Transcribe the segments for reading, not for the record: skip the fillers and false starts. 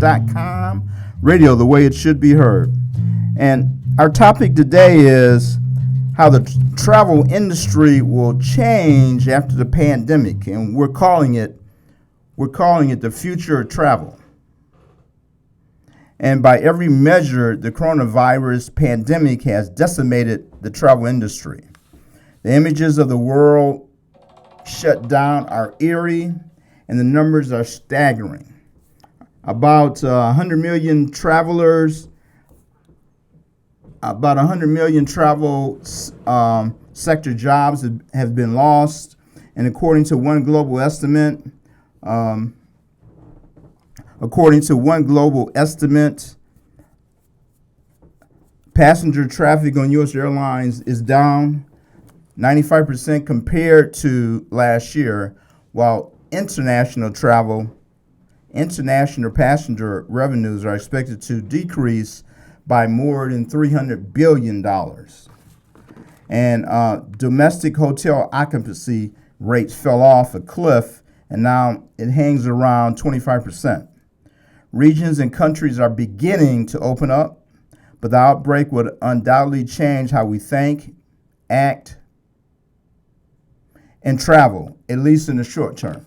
com radio the way it should be heard. And our topic today is how the travel industry will change after the pandemic, and we're calling it the future of travel. And by every measure, the coronavirus pandemic has decimated the travel industry. The images of the world shut down are eerie, and the numbers are staggering. About 100 million travelers, about 100 million travel sector jobs have been lost, and according to one global estimate, passenger traffic on U.S. airlines is down 95% compared to last year, while international passenger revenues are expected to decrease by more than $300 billion. And domestic hotel occupancy rates fell off a cliff, and now it hangs around 25%. Regions and countries are beginning to open up, but the outbreak would undoubtedly change how we think, act, and travel, at least in the short term.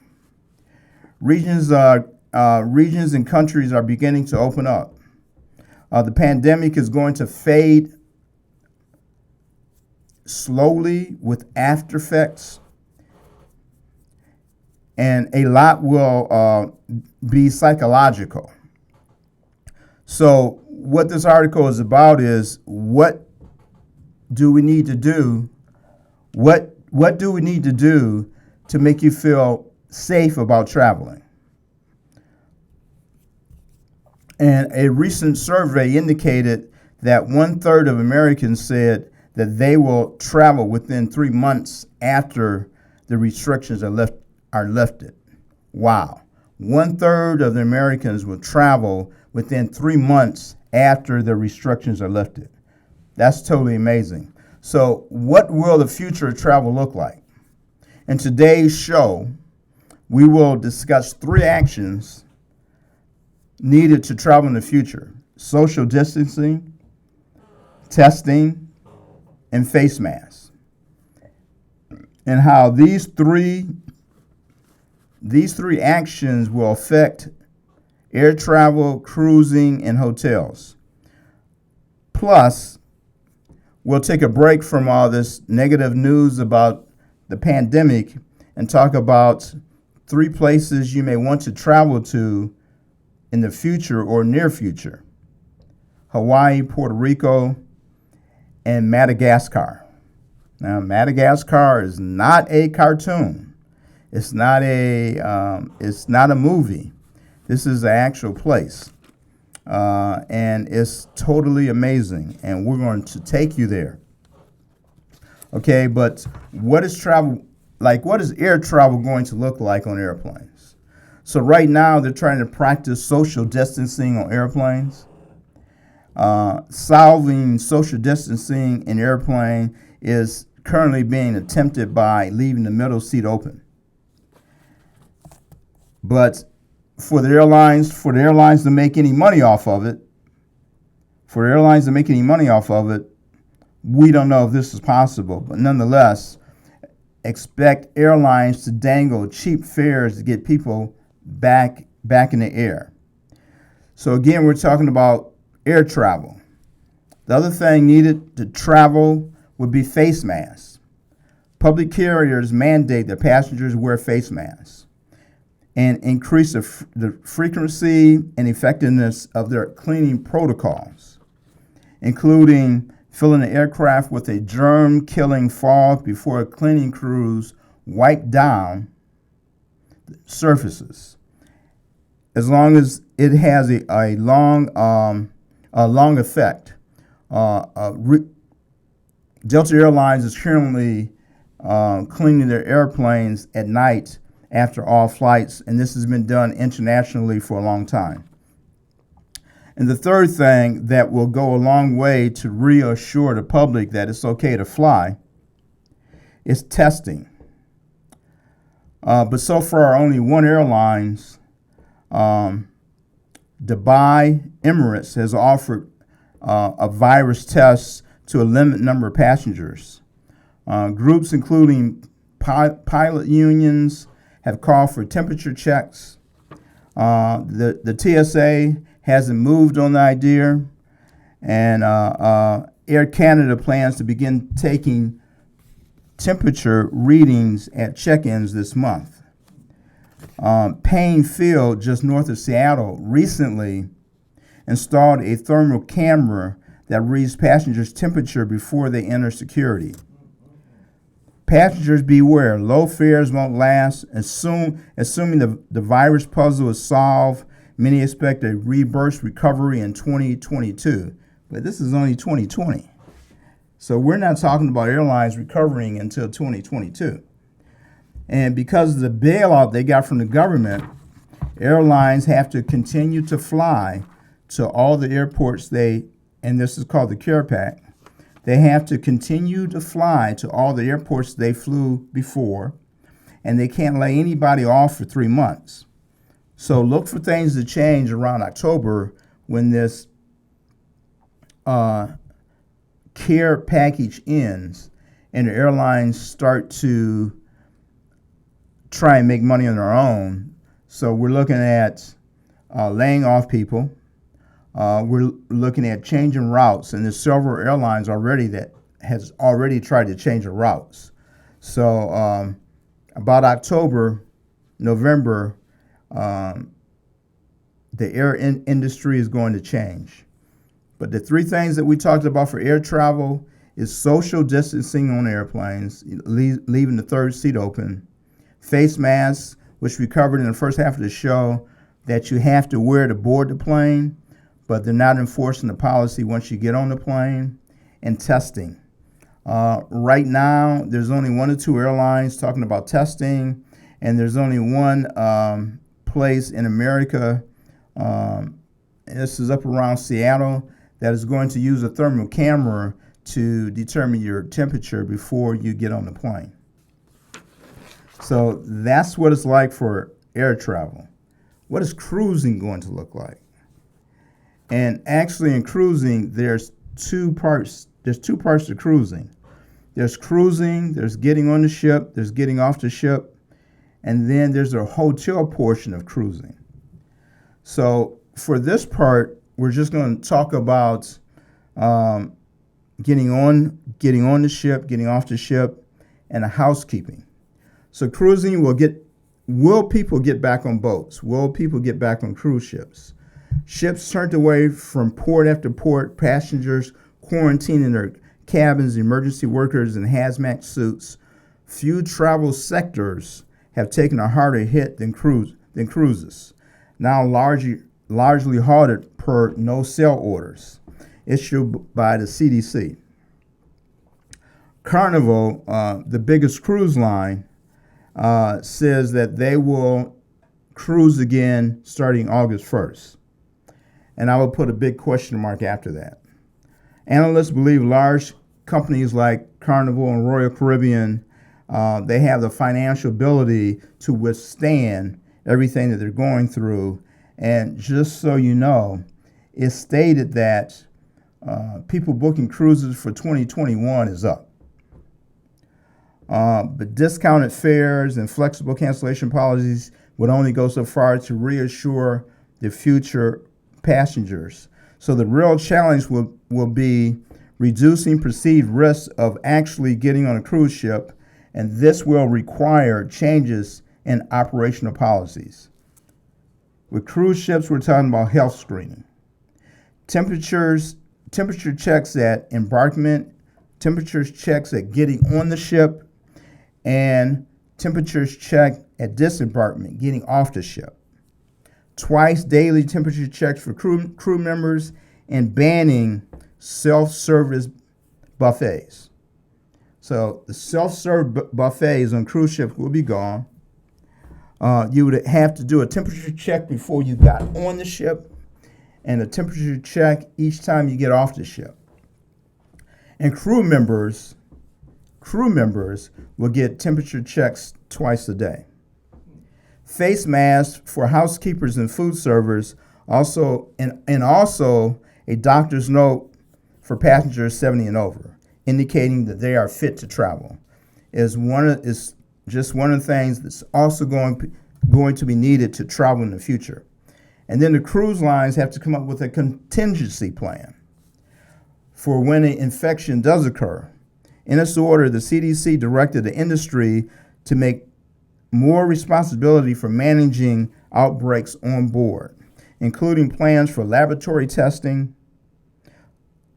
Regions and countries are beginning to open up. The pandemic is going to fade slowly with after effects, and a lot will be psychological. So what this article is about is what do we need to do? What do we need to do to make you feel safe about traveling? And a recent survey indicated that 1/3 of Americans said that they will travel within 3 months after the restrictions are lifted. Wow. 1/3 of the Americans will travel within 3 months after the restrictions are lifted. That's totally amazing. So what will the future of travel look like? In today's show, we will discuss 3 actions needed to travel in the future: social distancing, testing, and face masks, and how these three actions will affect air travel, cruising, and hotels. Plus, we'll take a break from all this negative news about the pandemic and talk about 3 places you may want to travel to in the future or near future: Hawaii, Puerto Rico, and Madagascar. Now, Madagascar is not a cartoon. It's not a movie. This is an actual place, and it's totally amazing. And we're going to take you there. Okay, but what is travel like? What is air travel going to look like on airplanes? So right now, they're trying to practice social distancing on airplanes. Solving social distancing in airplane is currently being attempted by leaving the middle seat open. But for the airlines to make any money off of it, we don't know if this is possible. But nonetheless, expect airlines to dangle cheap fares to get people back in the air. So again, we're talking about air travel. The other thing needed to travel would be face masks. Public carriers mandate that passengers wear face masks and increase the frequency and effectiveness of their cleaning protocols, including filling the aircraft with a germ-killing fog before cleaning crews wipe down surfaces. As long as it has a long effect. Delta Airlines is currently cleaning their airplanes at night after all flights, and this has been done internationally for a long time. And the third thing that will go a long way to reassure the public that it's okay to fly is testing. But so far, only one airlines Dubai Emirates has offered a virus test to a limited number of passengers. Groups including pilot unions have called for temperature checks. The TSA hasn't moved on the idea, and Air Canada plans to begin taking temperature readings at check-ins this month. Payne Field, just north of Seattle, recently installed a thermal camera that reads passengers' temperature before they enter security. Passengers beware, low fares won't last. Assuming the virus puzzle is solved, many expect a reverse recovery in 2022. But this is only 2020. So we're not talking about airlines recovering until 2022. And because of the bailout they got from the government, airlines have to continue to fly to all the airports and this is called the CARE Pact, they have to continue to fly to all the airports they flew before, and they can't lay anybody off for 3 months. So look for things to change around October when this care package ends and the airlines start to try and make money on their own. So we're looking at laying off people. We're looking at changing routes, and there's several airlines already that has already tried to change the routes. So about October, November, the air industry is going to change. But the three things that we talked about for air travel is social distancing on airplanes, leaving the third seat open, face masks, which we covered in the first half of the show, that you have to wear to board the plane, but they're not enforcing the policy once you get on the plane, and testing. Right now, there's only 1 or 2 airlines talking about testing, and there's only one place in America, this is up around Seattle, that is going to use a thermal camera to determine your temperature before you get on the plane. So that's what it's like for air travel. What is cruising going to look like? And actually in cruising, there's two parts. There's 2 parts to cruising. There's cruising, there's getting on the ship, there's getting off the ship, and then there's a hotel portion of cruising. So for this part, we're just going to talk about getting on the ship, getting off the ship, and the housekeeping. So cruising will people get back on boats? Will people get back on cruise ships? Ships turned away from port after port, passengers quarantining their cabins, emergency workers in hazmat suits. Few travel sectors have taken a harder hit than cruises, now largely halted per no-sail orders issued by the CDC. Carnival, the biggest cruise line, says that they will cruise again starting August 1st. And I will put a big question mark after that. Analysts believe large companies like Carnival and Royal Caribbean, they have the financial ability to withstand everything that they're going through. And just so you know, it's stated that people booking cruises for 2021 is up. But discounted fares and flexible cancellation policies would only go so far to reassure the future passengers. So the real challenge will be reducing perceived risks of actually getting on a cruise ship, and this will require changes in operational policies. With cruise ships, we're talking about health screening. Temperature checks at embarkment, temperature checks at getting on the ship, and temperatures checked at disembarkment, getting off the ship. Twice daily temperature checks for crew members, and banning self-service buffets. So the self-serve buffets on cruise ships will be gone. You would have to do a temperature check before you got on the ship, and a temperature check each time you get off the ship. And crew members will get temperature checks twice a day. Face masks for housekeepers and food servers Also, and also a doctor's note for passengers 70 and over, indicating that they are fit to travel. Is just one of the things that's also going to be needed to travel in the future. And then the cruise lines have to come up with a contingency plan for when an infection does occur. In its order, the CDC directed the industry to make more responsibility for managing outbreaks on board, including plans for laboratory testing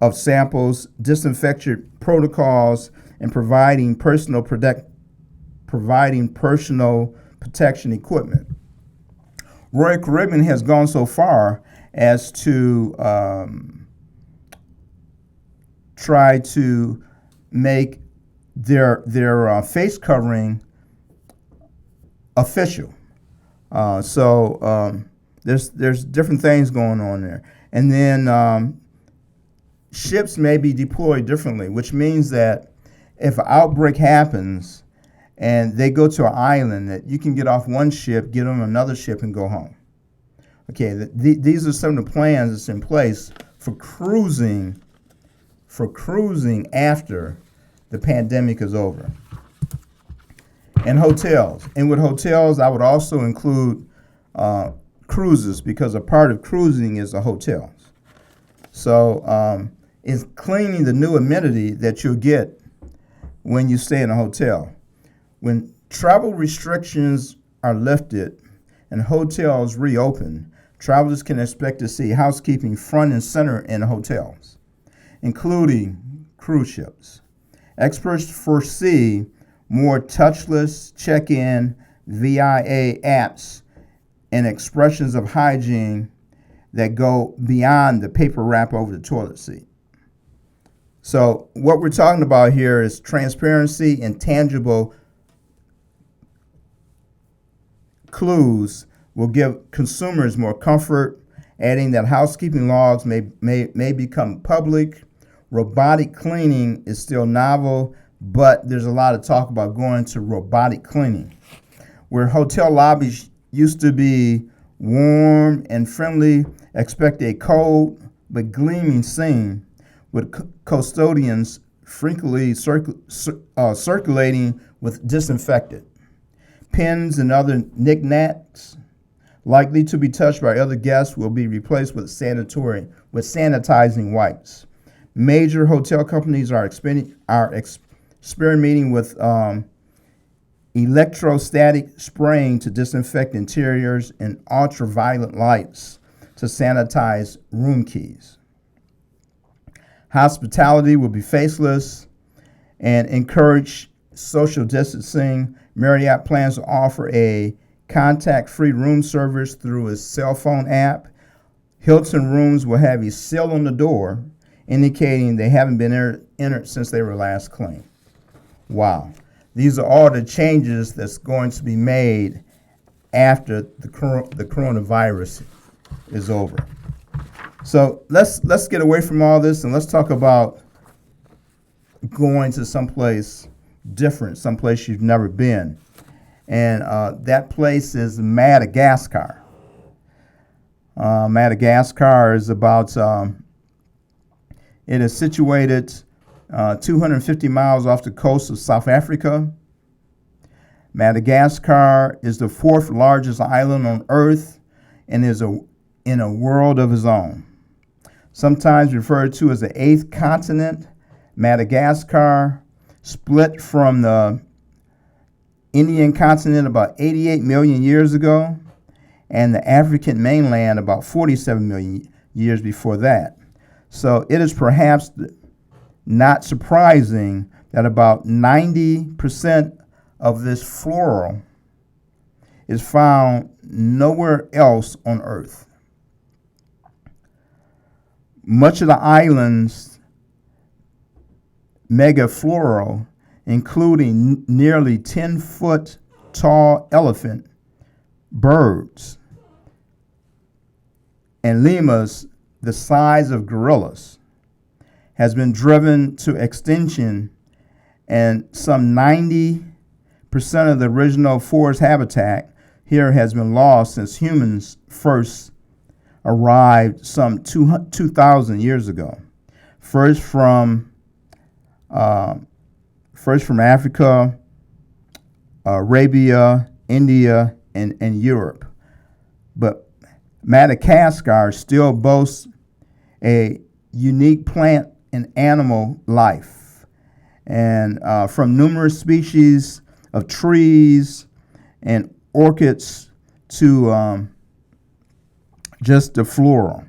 of samples, disinfection protocols, and providing personal protection equipment. Royal Caribbean has gone so far as to try to make their face covering official. So there's different things going on there, and then ships may be deployed differently, which means that if an outbreak happens and they go to an island, that you can get off one ship, get on another ship, and go home. Okay, these are some of the plans that's in place for cruising after the pandemic is over. And hotels. And with hotels, I would also include cruises, because a part of cruising is the hotels. So it's cleaning the new amenity that you'll get when you stay in a hotel. When travel restrictions are lifted and hotels reopen, travelers can expect to see housekeeping front and center in hotels, including cruise ships. Experts foresee more touchless check-in, VIA apps, and expressions of hygiene that go beyond the paper wrap over the toilet seat. So what we're talking about here is transparency and tangible clues will give consumers more comfort, adding that housekeeping logs may become public. Robotic cleaning is still novel, but there's a lot of talk about going to robotic cleaning. Where hotel lobbies used to be warm and friendly, expect a cold but gleaming scene with custodians frequently circulating with disinfectant. Pens and other knickknacks likely to be touched by other guests will be replaced with sanitizing wipes. Major hotel companies are experimenting with electrostatic spraying to disinfect interiors and ultraviolet lights to sanitize room keys. Hospitality will be faceless and encourage social distancing. Marriott plans to offer a contact-free room service through a cell phone app. Hilton rooms will have a seal on the door indicating they haven't been entered since they were last cleaned. Wow. These are all the changes that's going to be made after the coronavirus is over. So let's get away from all this and let's talk about going to someplace different, someplace you've never been. And that place is Madagascar. Madagascar is about, it is situated 250 miles off the coast of South Africa. Madagascar is the fourth largest island on Earth and is in a world of its own. Sometimes referred to as the eighth continent, Madagascar split from the Indian continent about 88 million years ago and the African mainland about 47 million years before that. So it is perhaps not surprising that about 90% of this flora is found nowhere else on Earth. Much of the island's megaflora, including nearly 10-foot tall elephant, birds, and lemurs the size of gorillas, has been driven to extinction, and some 90% of the original forest habitat here has been lost since humans first arrived some 2,000 years ago. First from Africa, Arabia, India, and Europe. But Madagascar still boasts a unique plant and animal life, and from numerous species of trees and orchids to just the flora.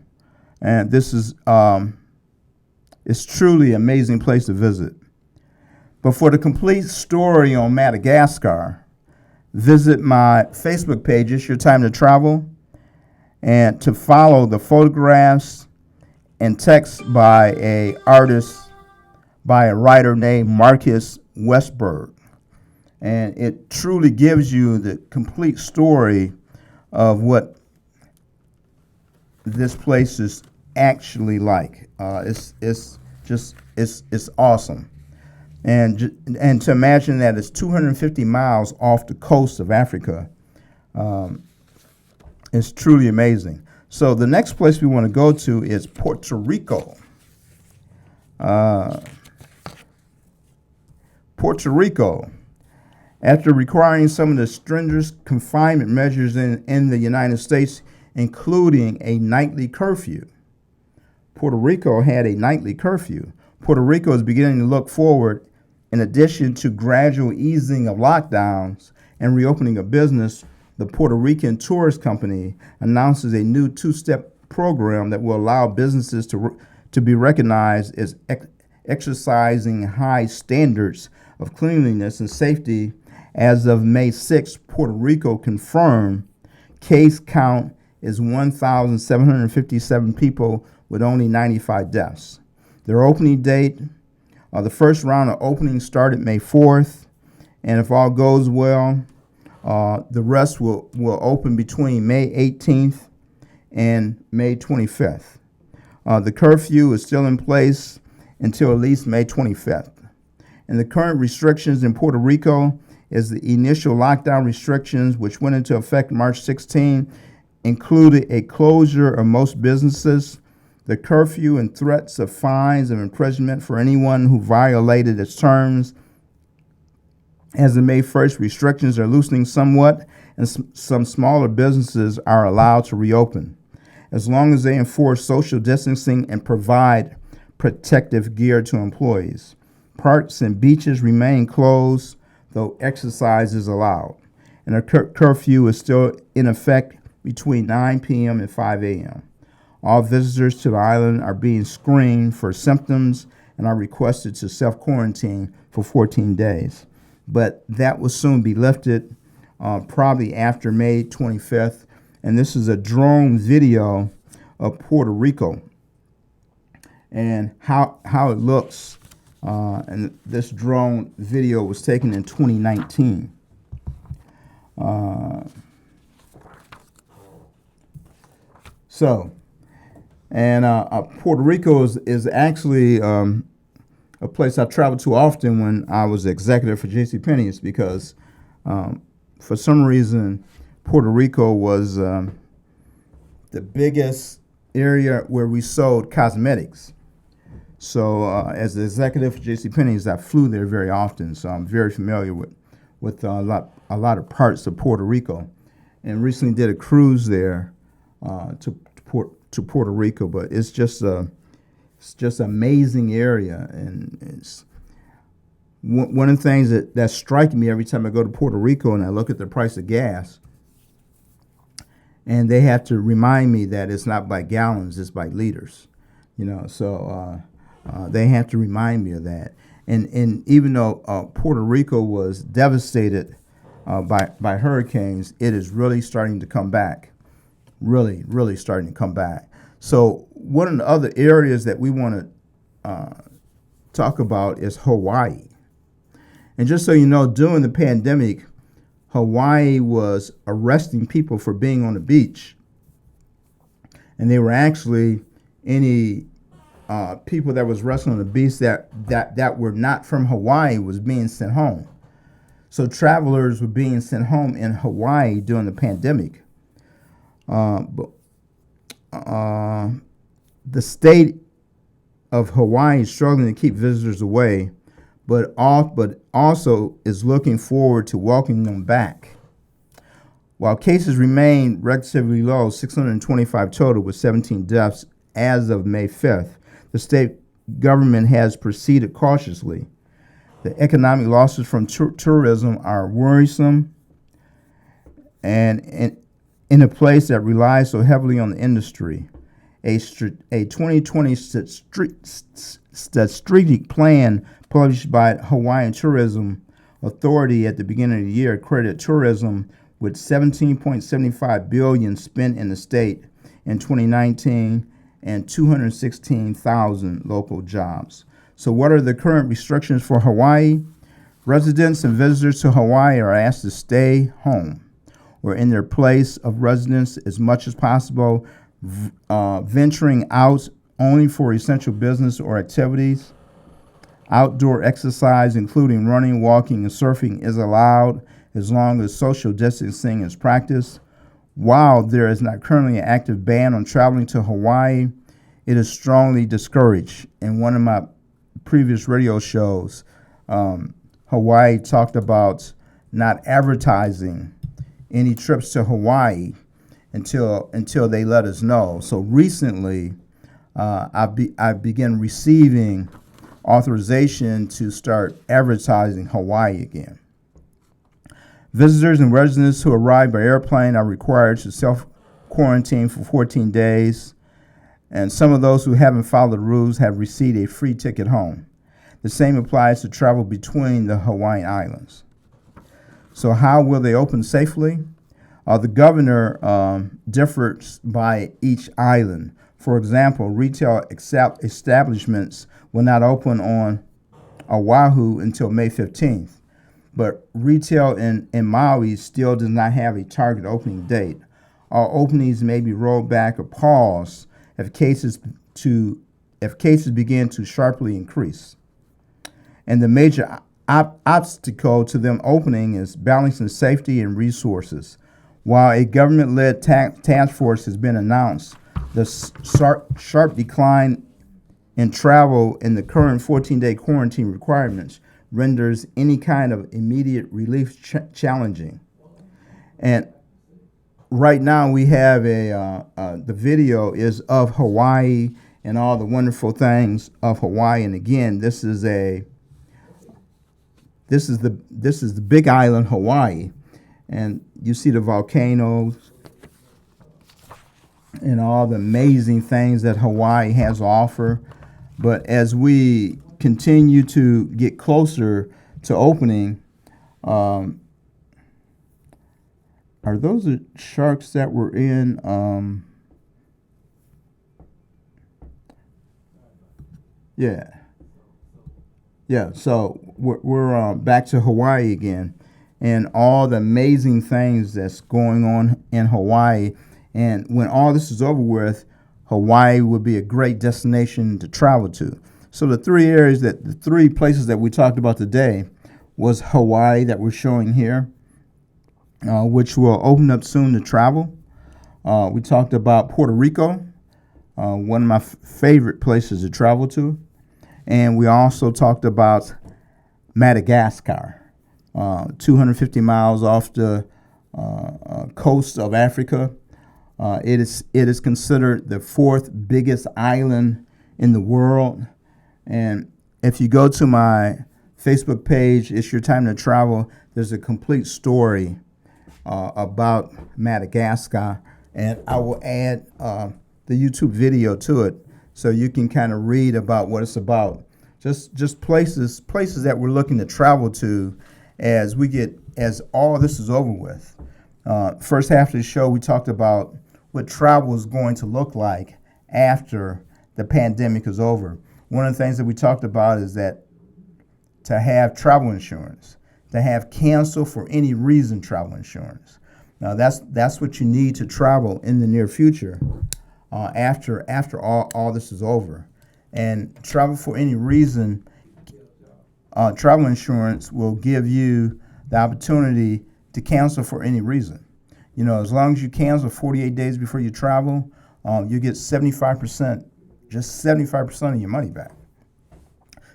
And this is it's truly an amazing place to visit. But for the complete story on Madagascar, visit my Facebook page, It's Your Time to Travel, and to follow the photographs and text by a writer named Marcus Westberg. And it truly gives you the complete story of what this place is actually like. It's awesome. And to imagine that it's 250 miles off the coast of Africa, is truly amazing. So the next place we want to go to is Puerto Rico. Puerto Rico, after requiring some of the stringent confinement measures in the United States, including a nightly curfew. Puerto Rico had a nightly curfew. Puerto Rico is beginning to look forward. In addition to gradual easing of lockdowns and reopening of business, the Puerto Rican Tourist Company announces a new two-step program that will allow businesses to be recognized as exercising high standards of cleanliness and safety. As of May 6th, Puerto Rico confirmed case count is 1,757 people with only 95 deaths. Their opening date, the first round of openings started May 4th, and if all goes well, the rest will open between May 18th and May 25th. The curfew is still in place until at least May 25th. And the current restrictions in Puerto Rico is the initial lockdown restrictions, which went into effect March 16, included a closure of most businesses, the curfew and threats of fines and imprisonment for anyone who violated its terms. As of May 1st, restrictions are loosening somewhat, and some smaller businesses are allowed to reopen, as long as they enforce social distancing and provide protective gear to employees. Parks and beaches remain closed, though exercise is allowed, and a curfew is still in effect between 9 p.m. and 5 a.m. All visitors to the island are being screened for symptoms and are requested to self-quarantine for 14 days. But that will soon be lifted, probably after May 25th. And this is a drone video of Puerto Rico and how it looks. And this drone video was taken in 2019. Puerto Rico is actually a place I traveled to often when I was executive for JCPenney's, because for some reason Puerto Rico was the biggest area where we sold cosmetics. So as the executive for JCPenney's, I flew there very often, so I'm very familiar with a lot of parts of Puerto Rico, and recently did a cruise there to Puerto Rico. But it's just an amazing area, and it's one of the things that strike me every time I go to Puerto Rico and I look at the price of gas, and they have to remind me that it's not by gallons, it's by liters, so they have to remind me of that. And even though Puerto Rico was devastated by hurricanes, it is really starting to come back. Really, really starting to come back. So one of the other areas that we want to talk about is Hawaii. And just so you know, during the pandemic, Hawaii was arresting people for being on the beach. And they were actually any people that was arrested on the beach that were not from Hawaii was being sent home. So travelers were being sent home in Hawaii during the pandemic. But the state of Hawaii is struggling to keep visitors away, but also is looking forward to welcoming them back. While cases remain relatively low, 625 total with 17 deaths as of May 5th, the state government has proceeded cautiously. The economic losses from tourism are worrisome, and in a place that relies so heavily on the industry. A 2020 strategic plan published by Hawaiian Tourism Authority at the beginning of the year credited tourism with $17.75 billion spent in the state in 2019 and 216,000 local jobs. So what are the current restrictions for Hawaii? Residents and visitors to Hawaii are asked to stay home or in their place of residence as much as possible, venturing out only for essential business or activities. Outdoor exercise, including running, walking, and surfing, is allowed as long as social distancing is practiced. While there is not currently an active ban on traveling to Hawaii, it is strongly discouraged. In one of my previous radio shows, Hawaii talked about not advertising any trips to Hawaii until they let us know. So recently, I began receiving authorization to start advertising Hawaii again. Visitors and residents who arrive by airplane are required to self-quarantine for 14 days, and some of those who haven't followed the rules have received a free ticket home. The same applies to travel between the Hawaiian Islands. So how will they open safely? The governor differs by each island. For example, retail establishments will not open on Oahu until May 15th, but retail in Maui still does not have a target opening date. All openings may be rolled back or paused if cases begin to sharply increase. And the major obstacle to them opening is balancing safety and resources. While a government-led task force has been announced, the sharp decline in travel in the current 14-day quarantine requirements renders any kind of immediate relief challenging. And right now we have the video is of Hawaii and all the wonderful things of Hawaii. And again, this is the big island, Hawaii. And you see the volcanoes and all the amazing things that Hawaii has to offer. But as we continue to get closer to opening, are those the sharks that were in? Yeah. So we're back to Hawaii again, and all the amazing things that's going on in Hawaii. And when all this is over with, Hawaii would be a great destination to travel to. So the three places that we talked about today was Hawaii that we're showing here, which will open up soon to travel. We talked about Puerto Rico, one of my favorite places to travel to. And we also talked about Madagascar, 250 miles off the coast of Africa. It is considered the fourth biggest island in the world. And if you go to my Facebook page, It's Your Time to Travel, there's a complete story about Madagascar. And I will add the YouTube video to it so you can kind of read about what it's about. Just places that we're looking to travel to as all this is over with. First half of the show, we talked about what travel is going to look like after the pandemic is over. One of the things that we talked about is that to have travel insurance, to have cancel for any reason travel insurance. Now that's what you need to travel in the near future after all this is over. And travel for any reason, travel insurance will give you the opportunity to cancel for any reason. You know, as long as you cancel 48 days before you travel, you get 75%, just 75% of your money back.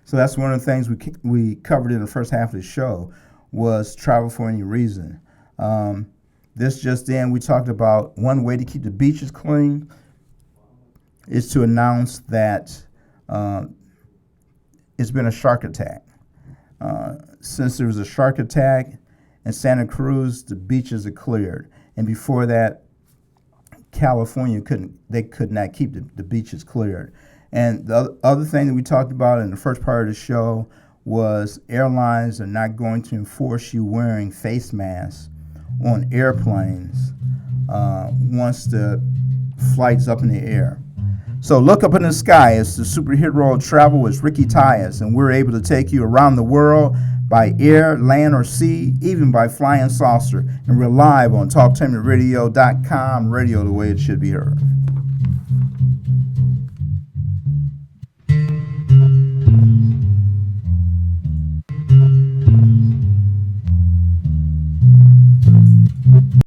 So that's one of the things we covered in the first half of the show was travel for any reason. This just in, we talked about one way to keep the beaches clean is to announce that it's been a shark attack. Since there was a shark attack in Santa Cruz, the beaches are cleared. And before that, California could not keep the beaches cleared. And the other thing that we talked about in the first part of the show was airlines are not going to enforce you wearing face masks on airplanes once the flight's up in the air. So look up in the sky. It's the superhero of travel with Ricky Tyus, and we're able to take you around the world by air, land, or sea, even by flying saucer. And we're live on TalkTimeRadio.com, radio the way it should be heard.